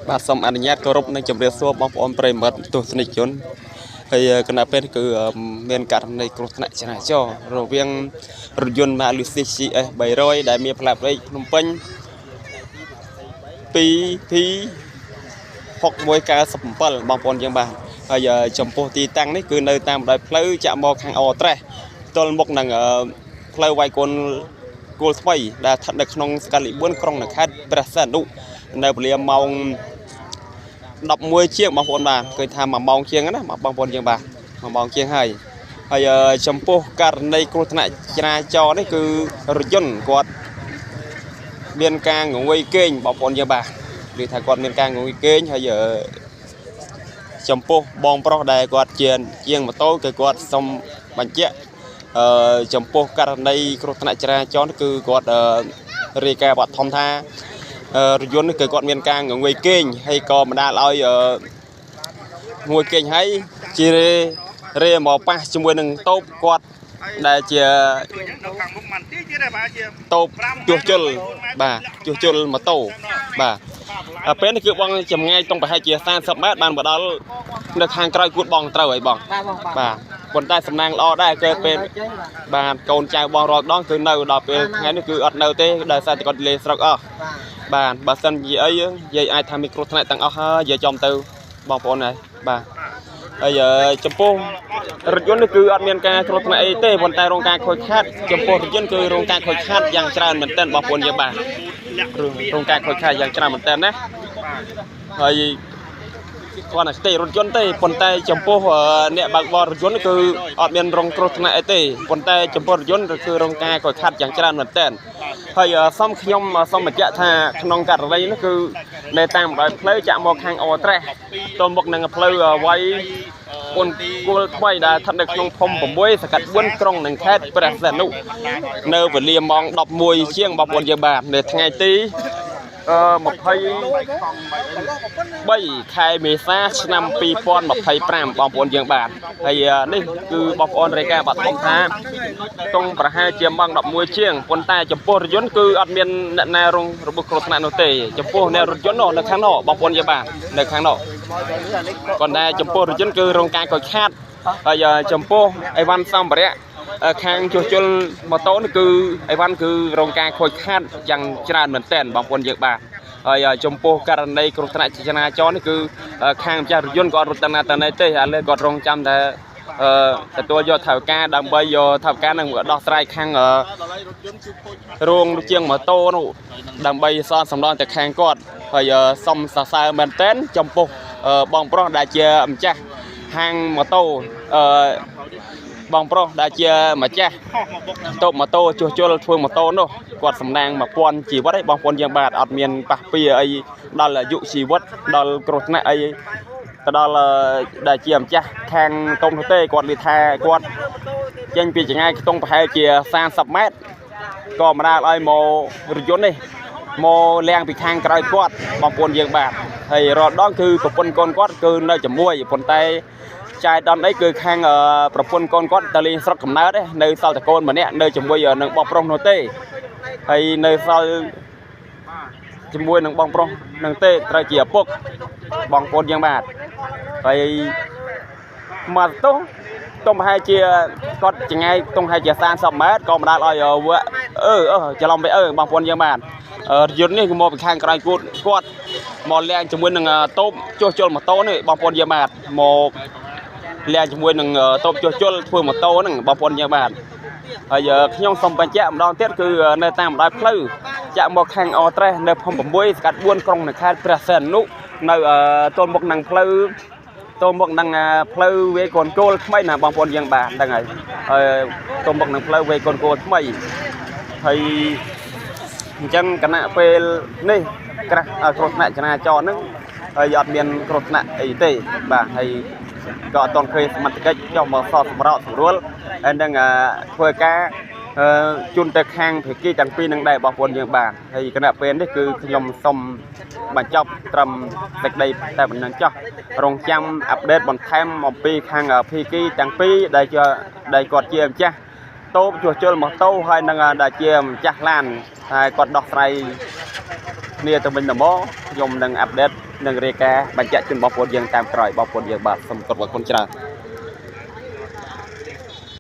បាទសូមអនុញ្ញាតគោរពនិងជម្រាបសួរបងប្អូនប្រិយមិត្តទស្សនិកជនហើយគណៈពេលគឺមានករណីគ្រោះថ្នាក់ចរាចរណ៍រវាងរថយន្ត Malusi CS 300ដែលមានផ្លាកលេខភ្នំពេញ 2P 6197 បងប្អូនយើងបាទហើយចំពោះទីតាំងនេះគឺនៅតាមបណ្ដោយផ្លូវចាក់មកខាងអូត្រេសទល់មុខនឹងផ្លូវវាយកូនគោលថ្មីដែលស្ថិតនៅក្នុងសកល4ក្រុងនៅខេត្តព្រះសីហនុនៅវេលាម៉ោង 11 ជាងបងប្អូនបាទឃើញថា1ម៉ោងជាងណាបងប្អូនយើងបាទ1ម៉ោងជាងហើយចំពោះករណីគ្រោះថ្នាក់ចរាចរណ៍នេះគឺរថយន្តគាត់មានការងងុយគេងបងប្អូនយើងបាទឬថាគាត់មានការងងុយគេងហើយចំពោះបងប្រុសដែលគាត់ជាងម៉ូតូគឺគាត់សុំបញ្ជាក់ចំពោះករណីគ្រោះថ្នាក់ចរាចរណ៍គឺគាត់រាយការណ៍បឋមថារថយន្តនេះគឺគាត់មានការងងុយគេងហើយក៏បណ្ដាលឲ្យងុយគេងហើយជារេមកប៉ះជាមួយនឹងតូបគាត់ដែលជាតូបជួសជុលបាទជួសជុលម៉ូតូបាទពេលនេះគឺបងចម្ងាយតុងប្រហែលជា30 ម៉ែត្របានមកដល់នៅខាងក្រោយគួតបងត្រូវហើយបងបាទប៉ុន្តែសំណាងល្អដែរគឺពេលបាទកូនចៅបងរាល់ដងគឺនៅដល់ពេលថ្ងៃនេះគឺអត់នៅទេដោយសារតែគាត់លេស្រុកអស់បាទបើសិនជាអីយាយអាចថាមានគ្រោះថ្នាក់ទាំងអស់ហើយយាយចំទៅបងប្អូនហើយបាទហើយចំពោះរថយន្តនេះគឺអត់មានការគ្រោះថ្នាក់អីទេប៉ុន្តែរងការខូចខាតចំពោះរថយន្តគឺរងការខូចខាតយ៉ាងច្រើនមែនទែនបងប្អូនយើងបាទរងការខូចខាតយ៉ាងច្រើនមែនទែនណាហើយគាត់តែស្ទេរថយន្តទេប៉ុន្តែចំពោះអ្នកបើកបររថយន្តគឺអត់មានរងគ្រោះថ្នាក់អីទេប៉ុន្តែចំពោះរថយន្តគឺរងការខូចខាតយ៉ាងច្រើនមែនទែនហើយខ្ញុំសូមបញ្ជាក់ថាក្នុងករណីនេះគឺនៅតាមបណ្ដោយផ្លូវចាក់មកខាងអូត្រេសទល់មុខនឹងផ្លូវវាយគោលថ្មីដែលស្ថិតនៅក្នុងភូមិ6សកាត់4ក្រុងនឹងខេត្តព្រះសីហនុនៅវេលាម៉ោង 11 ជាងបងប្អូនយើងបាទនៅថ្ងៃទី23 ខែមេសាឆ្នាំ 2025 បងប្អូនយើងបាទហើយនេះគឺបងប្អូនរាយការណ៍បឋមថាតុងប្រហែលជាម៉ោង 11 ជាងប៉ុន្តែចំពោះរថយន្តគឺអត់មានអ្នកណារងរបួសគ្រោះថ្នាក់នោះទេចំពោះអ្នករថយន្តនៅខាងនោះបងប្អូនយើងបាទនៅខាងនោះប៉ុន្តែចំពោះរថយន្តគឺរងការខូចខាតហើយចំពោះអីវ៉ាន់សម្ភារៈខាងជួសជុលម៉ូតូនេះគឺអីវ៉ាន់គឺរងការខូចខាតយ៉ាងច្រើនមែនទែនបងប្អូនយើងបាទហើយចំពោះករណីគ្រោះថ្នាក់ចរាចរណ៍នេះគឺខាងម្ចាស់រថយន្តគាត់រត់តាណាទេឥឡូវគាត់រងចាំតែទទួលយកថវិកាដើម្បីយកថវិកានឹងដោះស្រាយខាងរោងជាងម៉ូតូនោះដើម្បីសនសំណងទៅខាងគាត់ហើយសុំសរសើរមែនទែនចំពោះបងប្រុសដែលជាម្ចាស់ហាងម៉ូតូបងប្រុសដែលជាម្ចាស់តូបម៉ូតូជួសជុលធ្វើម៉ូតូនោះគាត់សំណាង 1000 ជីវិតឯងបងប្អូនយើងបាទអត់មានប៉ះពាល់អីដល់អាយុជីវិតដល់គ្រោះថ្នាក់អីទៅដល់ដែលជាម្ចាស់ខាងតុងនោះទេគាត់និយាយថាគាត់ចេញពីចម្ងាយខ្ទង់ប្រហែលជា30 ម៉ែត្រក៏បណ្ដាលឲ្យមករថយន្តនេះមកលាងពីខាងក្រោយគាត់បងប្អូនយើងបាទហើយរាល់ដងគឺប្រពន្ធកូនគាត់គឺនៅជាមួយប៉ុន្តែចាយដល់អីគឺខាងប្រពន្ធកូនគាត់ទៅលេងស្រុកកំណើតនៅសល់តកូនម្នាក់នៅជាមួយនឹងបងប្រុសនោះទេហើយនៅសល់ជាមួយនឹងបងប្រុសនឹងទេត្រូវជាឪពុកបងប្អូនយើងបាទហើយមកតុងប្រហែលជាគាត់ចង្ងាយតុងប្រហែលជា30 ម៉ែត្រក៏បណ្ដាលឲ្យច្រឡំទៅបងប្អូនយើងបាទរថយន្តនេះគឺមកពីខាងក្រោយគាត់មកលាងជាមួយនឹងតូបជួសជុលម៉ូតូនេះបងប្អូនយើងបាទមកលាងជាមួយនឹងតូបជួសជុលធ្វើម៉ូតូហ្នឹងបងប្អូនយើងបាទហើយខ្ញុំសូមបញ្ជាក់ម្ដងទៀតគឺនៅតាមបណ្ដោយផ្លូវចាក់មកខាងអូត្រេសនៅភូមិ6សកាត់4ក្រុងនៅខេត្តព្រះសីហនុនៅទល់មុខនឹងផ្លូវវាយកូនគោលថ្មីណាបងប្អូនយើងបាទហ្នឹងហើយទល់មុខនឹងផ្លូវវាយកូនគោលថ្មីហើយអញ្ចឹងគណៈពេលនេះគ្រោះថ្នាក់ចរាចរណ៍ហ្នឹងហើយអត់មានគ្រោះថ្នាក់អីទេបាទហើយក៏អត់ទាន់ឃើញសមត្ថកិច្ចចុះមកសតសម្របសម្រួលហើយនឹងធ្វើការជូនទៅខាងភាគីទាំងពីរនឹងដែរបងប្អូនយើងបាទហើយគណៈពេលនេះគឺខ្ញុំសូមបញ្ចប់ត្រឹមសេចក្តីតែប៉ុណ្្នឹងចុះរងចាំអាប់ដេតបន្ថែមអំពីខាងភាគីទាំងពីរដែលគាត់ជាម្ចាស់តូបជួសជុលម៉ូតូហើយនឹងដែលជាម្ចាស់ឡានហើយគាត់ដោះស្រាយ គ្នាទៅវិញទៅមកខ្ញុំនឹងអាប់ដេតនឹងរាយការណ៍បញ្ជាក់ជូនបងប្អូនយើងតាមក្រោយបងប្អូនយើងបាទសូមគោរពអរគុណច្រើន